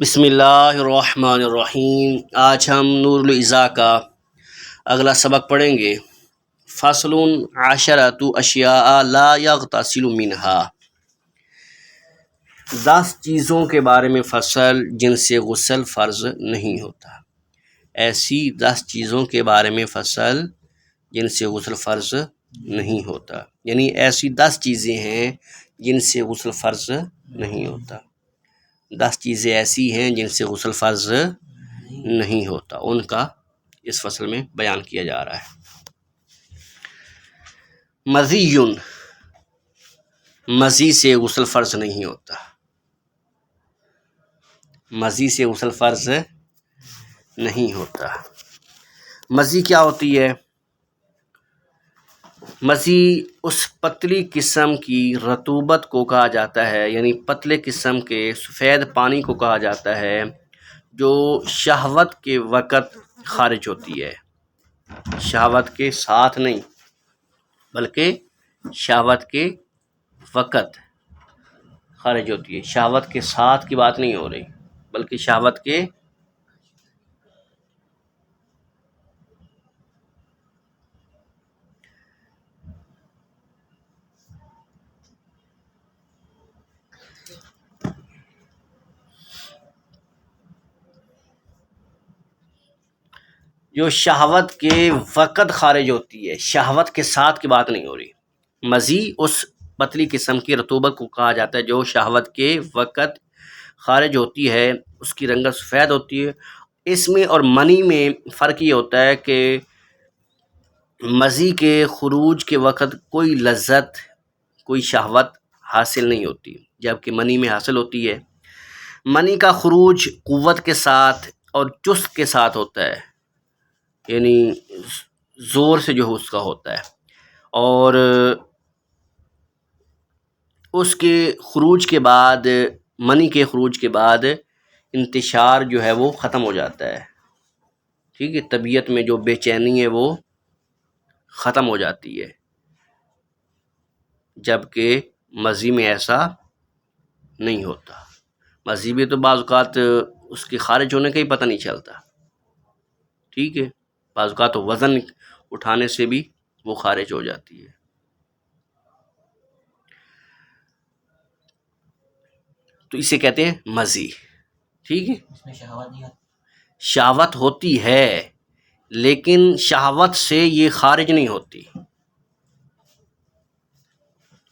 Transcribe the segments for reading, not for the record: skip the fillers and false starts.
بسم اللہ الرحمن الرحیم۔ آج ہم نور العزا کا اگلا سبق پڑھیں گے۔ فصل عشرۃ اشیاء لا یغتسل منہا، 10 چیزوں کے بارے میں فصل جن سے غسل فرض نہیں ہوتا۔ ایسی 10 چیزوں کے بارے میں فصل جن سے غسل فرض نہیں ہوتا، یعنی ایسی 10 چیزیں ہیں جن سے غسل فرض نہیں ہوتا۔ 10 چیزیں ایسی ہیں جن سے غسل فرض نہیں ہوتا، ان کا اس فصل میں بیان کیا جا رہا ہے۔ مذی، مذی سے غسل فرض نہیں ہوتا۔ مذی سے غسل فرض نہیں ہوتا۔ مذی کیا ہوتی ہے؟ مذی اس پتلی قسم کی رطوبت کو کہا جاتا ہے، یعنی پتلے قسم کے سفید پانی کو کہا جاتا ہے جو شہوت کے وقت خارج ہوتی ہے۔ شہوت کے ساتھ نہیں بلکہ شہوت کے وقت خارج ہوتی ہے۔ شہوت کے ساتھ کی بات نہیں ہو رہی بلکہ شہوت کے جو شہوت کے وقت خارج ہوتی ہے، شہوت کے ساتھ کی بات نہیں ہو رہی۔ مذی اس پتلی قسم کی رطوبت کو کہا جاتا ہے جو شہوت کے وقت خارج ہوتی ہے، اس کی رنگت سفید ہوتی ہے۔ اس میں اور منی میں فرق یہ ہوتا ہے کہ مذی کے خروج کے وقت کوئی لذت، کوئی شہوت حاصل نہیں ہوتی، جبکہ منی میں حاصل ہوتی ہے۔ منی کا خروج قوت کے ساتھ اور چست کے ساتھ ہوتا ہے، یعنی زور سے جو اس کا ہوتا ہے، اور اس کے خروج کے بعد، منی کے خروج کے بعد انتشار جو ہے وہ ختم ہو جاتا ہے۔ ٹھیک ہے، طبیعت میں جو بے چینی ہے وہ ختم ہو جاتی ہے، جبکہ مذی میں ایسا نہیں ہوتا۔ مذی میں تو بعض اوقات اس کے خارج ہونے کا ہی پتہ نہیں چلتا۔ ٹھیک ہے، بعض اوقات وزن اٹھانے سے بھی وہ خارج ہو جاتی ہے۔ تو اسے کہتے ہیں مذی۔ ٹھیک ہے، اس میں شہوت نہیں ہوتی؟ شہوت ہوتی ہے لیکن شہوت سے یہ خارج نہیں ہوتی۔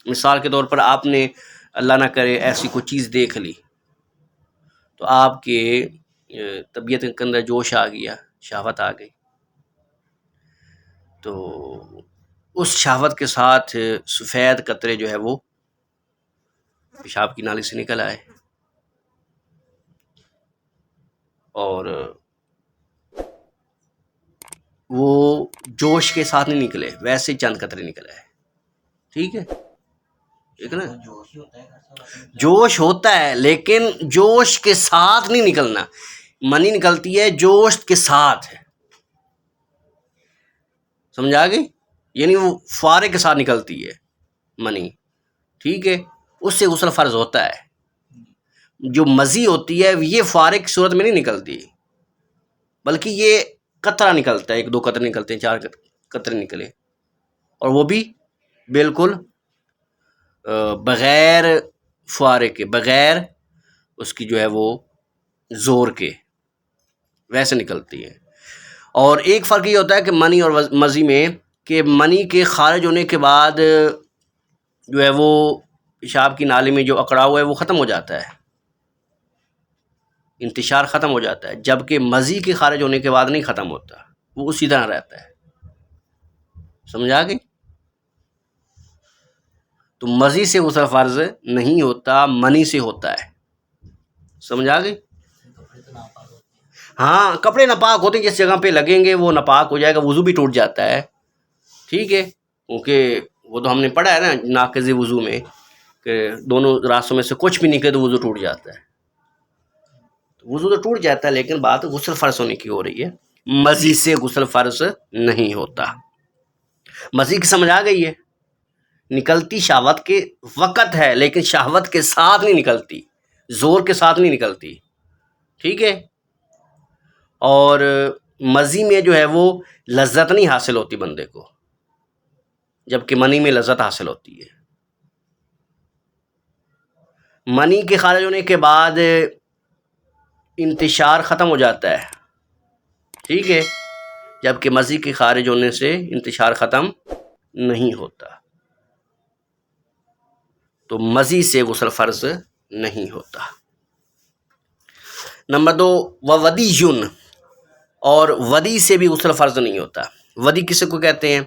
مثال کے طور پر آپ نے اللہ نہ کرے ایسی کوئی چیز دیکھ لی تو آپ کے طبیعت کے اندر جوش آ گیا، شہوت آ گئی، تو اس شہوت کے ساتھ سفید قطرے جو ہے وہ پیشاب کی نالی سے نکل آئے، اور وہ جوش کے ساتھ نہیں نکلے، ویسے چند قطرے نکل آئے۔ ٹھیک ہے، ٹھیک ہے نا؟ جوش ہی ہوتا ہے، جوش ہوتا ہے لیکن جوش کے ساتھ نہیں نکلنا۔ منی نکلتی ہے جوش کے ساتھ، سمجھا گئی؟ یعنی وہ فوارے کے ساتھ نکلتی ہے منی۔ ٹھیک ہے، اس سے غسل فرض ہوتا ہے۔ جو مذی ہوتی ہے یہ فوارے کی صورت میں نہیں نکلتی بلکہ یہ قطرہ نکلتا ہے، 1-2 قطرے نکلتے ہیں، 4 قطرے نکلے، اور وہ بھی بالکل بغیر فوارے کے، بغیر اس کی جو ہے وہ زور کے، ویسے نکلتی ہے۔ اور ایک فرق یہ ہوتا ہے کہ منی اور مذی میں، کہ منی کے خارج ہونے کے بعد جو ہے وہ پیشاب کی نالی میں جو اکڑاؤ ہے وہ ختم ہو جاتا ہے، انتشار ختم ہو جاتا ہے، جبکہ مذی کے خارج ہونے کے بعد نہیں ختم ہوتا، وہ اسی طرح رہتا ہے۔ سمجھا گئی؟ تو مذی سے غسل فرض نہیں ہوتا، منی سے ہوتا ہے۔ سمجھا گئی؟ کپڑے تو ناپاک ہوتے ہیں۔ ہاں، کپڑے ناپاک ہوتے ہیں، جس جگہ پہ لگیں گے وہ ناپاک ہو جائے گا، وضو بھی ٹوٹ جاتا ہے۔ ٹھیک ہے، کیونکہ وہ تو ہم نے پڑھا ہے نا ناقض وضو میں، کہ دونوں راستوں میں سے کچھ بھی نکلے تو وضو ٹوٹ جاتا ہے۔ وضو تو ٹوٹ جاتا ہے لیکن بات غسل فرض ہونے کی ہو رہی ہے، مذی سے غسل فرض نہیں ہوتا۔ مذی کی سمجھ آ گئی ہے؟ نکلتی شہوت کے وقت ہے لیکن شہوت کے ساتھ نہیں نکلتی، زور کے ساتھ نہیں نکلتی۔ ٹھیک ہے، اور مزی میں جو ہے وہ لذت نہیں حاصل ہوتی بندے کو، جبکہ منی میں لذت حاصل ہوتی ہے۔ منی کے خارج ہونے کے بعد انتشار ختم ہو جاتا ہے، ٹھیک ہے، جبکہ مزی کے خارج ہونے سے انتشار ختم نہیں ہوتا، تو مزی سے غسل فرض نہیں ہوتا۔ نمبر 2، ودی یون، اور ودی سے بھی غسل فرض نہیں ہوتا۔ ودی کس کو کہتے ہیں؟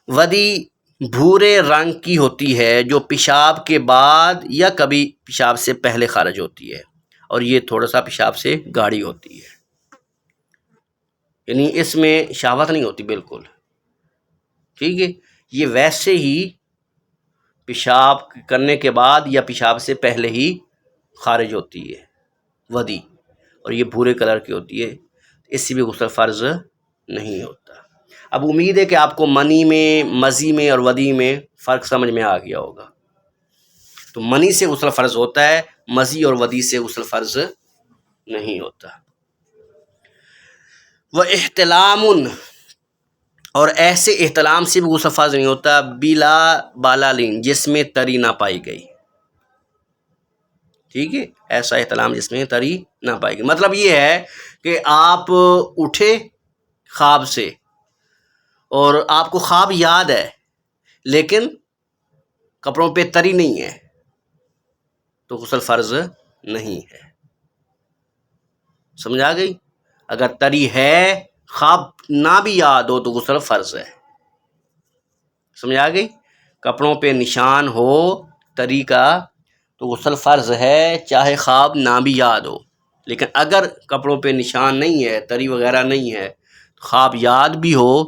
ودی بھورے رنگ کی ہوتی ہے جو پیشاب کے بعد یا کبھی پیشاب سے پہلے خارج ہوتی ہے، اور یہ تھوڑا سا پیشاب سے گاڑھی ہوتی ہے، یعنی اس میں شہوت نہیں ہوتی بالکل، ٹھیک ہے، یہ ویسے ہی پیشاب کرنے کے بعد یا پیشاب سے پہلے ہی خارج ہوتی ہے ودی، اور یہ بھورے کلر کی ہوتی ہے، اس سے بھی غسل فرض نہیں ہوتا۔ اب امید ہے کہ آپ کو منی میں، مزی میں اور ودی میں فرق سمجھ میں آ گیا ہوگا۔ تو منی سے غسل فرض ہوتا ہے، مزی اور ودی سے غسل فرض نہیں ہوتا۔ وَإِحْتِلَامٌ، اور ایسے احتلام سے بھی غسل فرض نہیں ہوتا، بلا بالالین، جس میں تری نہ پائی گئی، ٹھیک ہے، ایسا احتلام جس میں تری نہ پائی گئی، مطلب یہ ہے کہ آپ اٹھے خواب سے اور آپ کو خواب یاد ہے لیکن کپڑوں پہ تری نہیں ہے، تو غسل فرض نہیں ہے۔ سمجھ آ گئی؟ اگر تری ہے، خواب نہ بھی یاد ہو، تو غسل فرض ہے۔ سمجھ آ گئی؟ کپڑوں پہ نشان ہو تری کا تو غسل فرض ہے، چاہے خواب نہ بھی یاد ہو، لیکن اگر کپڑوں پہ نشان نہیں ہے، تری وغیرہ نہیں ہے، خواب یاد بھی ہو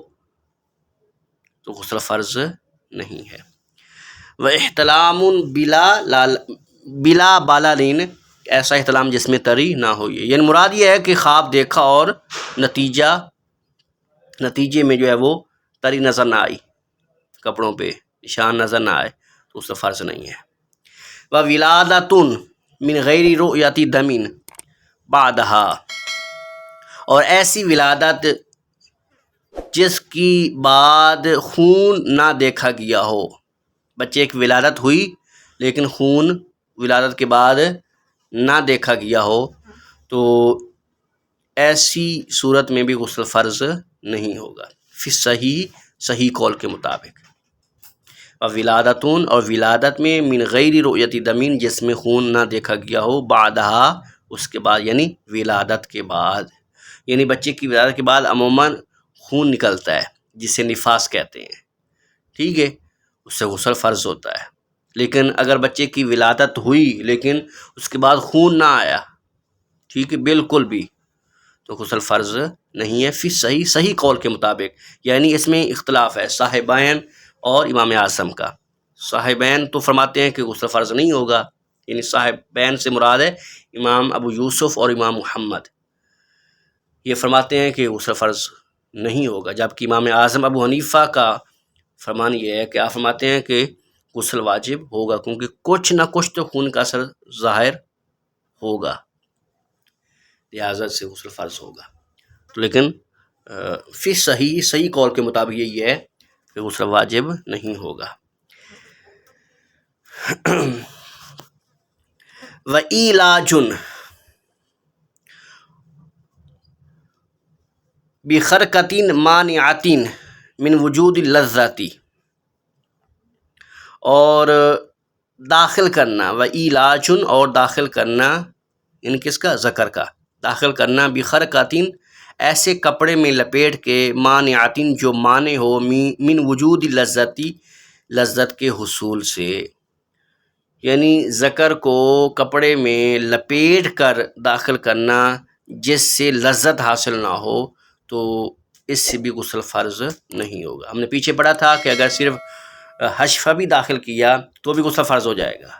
تو غسل فرض نہیں ہے۔ وَإِحْتِلَامٌ بلا بالالین، ایسا احتلام جس میں تری نہ ہوئی، یعنی مراد یہ ہے کہ خواب دیکھا اور نتیجے میں جو ہے وہ تری نظر نہ آئی، کپڑوں پہ نشان نظر نہ آئے، تو اس سے فرض نہیں ہے۔ وَوِلَادَةٌ مِنْ غَيْرِ رُؤْيَةِ دَمٍ بَعْدَهَا، اور ایسی ولادت جس کی بعد خون نہ دیکھا گیا ہو، بچے کی ولادت ہوئی لیکن خون ولادت کے بعد نہ دیکھا گیا ہو، تو ایسی صورت میں بھی غسل فرض نہیں ہوگا، فی صحیح قول کے مطابق۔ ولادتون، اور ولادت میں، من غیر رؤیت دمین، جس میں خون نہ دیکھا گیا ہو، بعدہا، اس کے بعد، یعنی ولادت کے بعد، یعنی بچے کی ولادت کے بعد عموماً خون نکلتا ہے جسے نفاس کہتے ہیں، ٹھیک ہے، اس سے غسل فرض ہوتا ہے۔ لیکن اگر بچے کی ولادت ہوئی لیکن اس کے بعد خون نہ آیا، ٹھیک ہے، بالکل بھی، تو غسل فرض نہیں ہے، فی صحیح قول کے مطابق، یعنی اس میں اختلاف ہے صاحبین اور امام اعظم کا۔ صاحبین تو فرماتے ہیں کہ غسل فرض نہیں ہوگا، یعنی صاحبین سے مراد ہے امام ابو یوسف اور امام محمد، یہ فرماتے ہیں کہ غسل فرض نہیں ہوگا، جبکہ امام اعظم ابو حنیفہ کا فرمان یہ ہے کہ آپ فرماتے ہیں کہ غسل واجب ہوگا، کیونکہ کچھ نہ کچھ تو خون کا اثر ظاہر ہوگا، لہٰذا سے غسل فرض ہوگا۔ تو لیکن فی صحیح قول کے مطابق یہی ہے کہ غسل واجب نہیں ہوگا۔ وَإِيلَاجٌ بِخَرْقَةٍ مَانِعَةٍ مِنْ وُجُودِ اللَّذَّةِ، اور داخل کرنا، وَإِيلَاجٌ، اور داخل کرنا، یعنی کس کا؟ ذکر کا، داخل کرنا، بِخَرْقَةٍ، ایسے کپڑے میں لپیٹ کے، مانعۃ، جو مانع ہو، من وجود لذتی، لذت کے حصول سے، یعنی ذکر کو کپڑے میں لپیٹ کر داخل کرنا جس سے لذت حاصل نہ ہو، تو اس سے بھی غسل فرض نہیں ہوگا۔ ہم نے پیچھے پڑھا تھا کہ اگر صرف حشفہ بھی داخل کیا تو بھی غسل فرض ہو جائے گا،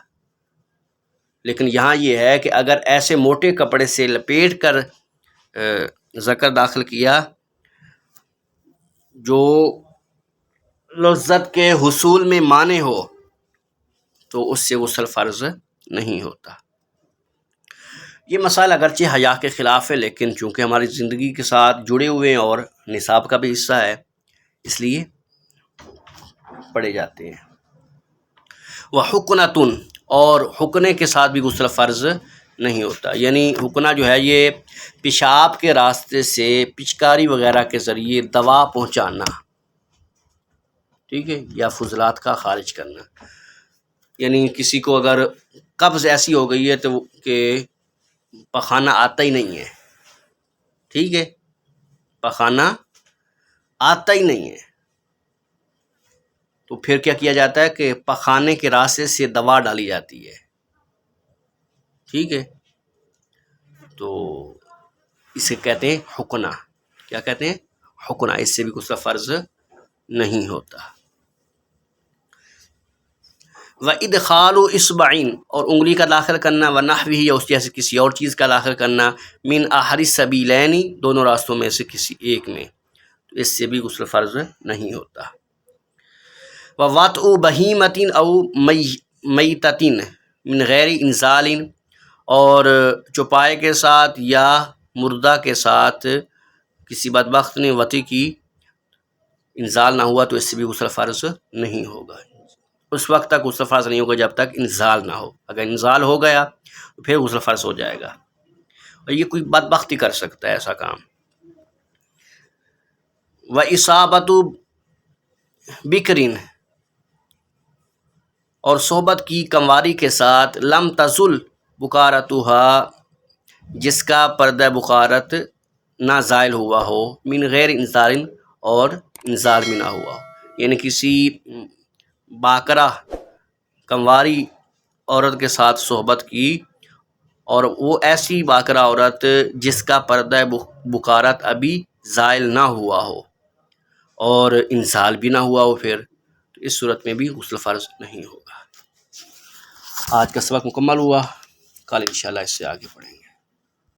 لیکن یہاں یہ ہے کہ اگر ایسے موٹے کپڑے سے لپیٹ کر ذکر داخل کیا جو لذت کے حصول میں مانع ہو، تو اس سے غسل فرض نہیں ہوتا۔ یہ مسائل اگرچہ حیا کے خلاف ہے، لیکن چونکہ ہماری زندگی کے ساتھ جڑے ہوئے ہیں اور نصاب کا بھی حصہ ہے، اس لیے پڑھے جاتے ہیں۔ وحقنۃ، اور حقنے کے ساتھ بھی غسل فرض نہیں ہوتا، یعنی حقنہ جو ہے یہ پیشاب کے راستے سے پچکاری وغیرہ کے ذریعے دوا پہنچانا، ٹھیک ہے، یا فضلات کا خارج کرنا، یعنی کسی کو اگر قبض ایسی ہو گئی ہے تو کہ پخانہ آتا ہی نہیں ہے، ٹھیک ہے، پخانہ آتا ہی نہیں ہے، تو پھر کیا کیا جاتا ہے کہ پخانے کے راستے سے دوا ڈالی جاتی ہے، ٹھیک ہے، تو اسے کہتے ہیں حقنہ۔ کیا کہتے ہیں؟ حقنہ۔ اس سے بھی غسل فرض نہیں ہوتا۔ وَإِدْخَالُ إِصْبَعٍ، اور انگلی کا داخل کرنا، وَنَحْوِهِ، یا اس جیسے کسی اور چیز کا داخل کرنا، مِنْ أَحَدِ السَّبِيلَيْنِ، دونوں راستوں میں سے کسی ایک میں، تو اس سے بھی غسل فرض نہیں ہوتا۔ وَوَطْءُ بَهِيمَةٍ أَوْ مَيْتَةٍ مِنْ غَيْرِ إِنْزَالٍ، اور چوپائے کے ساتھ یا مردہ کے ساتھ کسی بدبخت نے وطی کی، انزال نہ ہوا تو اس سے بھی غسل فرض نہیں ہوگا۔ اس وقت تک غسل فرض نہیں ہوگا جب تک انزال نہ ہو، اگر انزال ہو گیا تو پھر غسل فرض ہو جائے گا، اور یہ کوئی بدبخت ہی کر سکتا ہے ایسا کام۔ وَإِصَابَةُ بِكْرٍ، اور صحبت کی کنواری کے ساتھ، لم تزل بکارتها، جس کا پردہ بکارت نہ زائل ہوا ہو، من غیر انزال، اور انزال بھی نہ ہوا ہو، یعنی کسی باکرہ کنواری عورت کے ساتھ صحبت کی، اور وہ ایسی باکرہ عورت جس کا پردہ بکارت ابھی زائل نہ ہوا ہو اور انزال بھی نہ ہوا ہو، پھر تو اس صورت میں بھی غسل فرض نہیں ہوگا۔ آج کا سبق مکمل ہوا، کل انشاءاللہ اس سے آگے پڑھیں گے۔